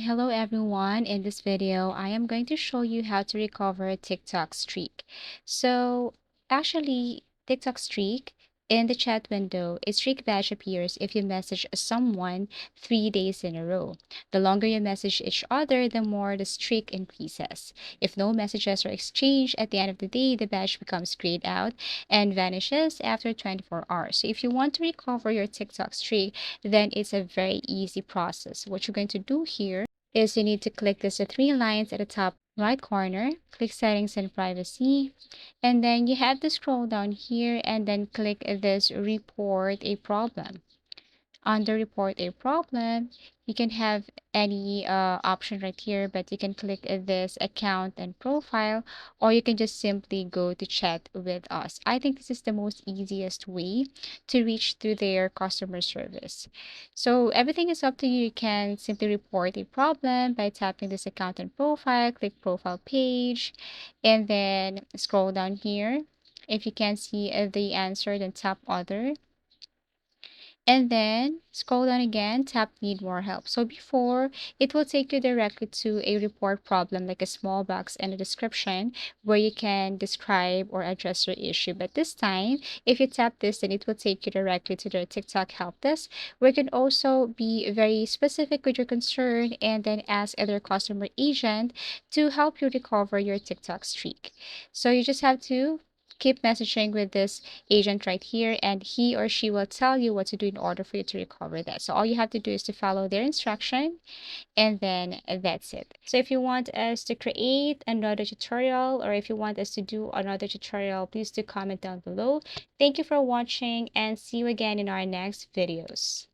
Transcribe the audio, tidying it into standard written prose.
Hello everyone. In this video, I am going to show you how to recover a TikTok streak. So actually, TikTok streak in the chat window, a streak badge appears if you message someone 3 days in a row. The longer you message each other, the more the streak increases. If no messages are exchanged at the end of the day, the badge becomes grayed out and vanishes after 24 hours. So if you want to recover your TikTok streak, then it's a very easy process. What you're going to do here is you need to click these three lines at the top right corner, click settings and privacy, and then you have to scroll down here and then click this report a problem. Under report a problem, you can have any option right here, but you can click this account and profile, or you can just simply go to chat with us. I think this is the most easiest way to reach through their customer service. So everything is up to you. You can simply report a problem by tapping this account and profile, click profile page, and then scroll down here. If you can't see the answer, then tap other, and then scroll down again, tap need more help. So before, it will take you directly to a report problem, like a small box and a description where you can describe or address your issue. But this time, if you tap this, then it will take you directly to the TikTok help desk, where you can also be very specific with your concern and then ask other customer agent to help you recover your TikTok streak. So you just have to keep messaging with this agent right here, and he or she will tell you what to do in order for you to recover that. So all you have to do is to follow their instruction, and then that's it. So if you want us to create another tutorial, or if you want us to do another tutorial, please do comment down below. Thank you for watching, and see you again in our next videos.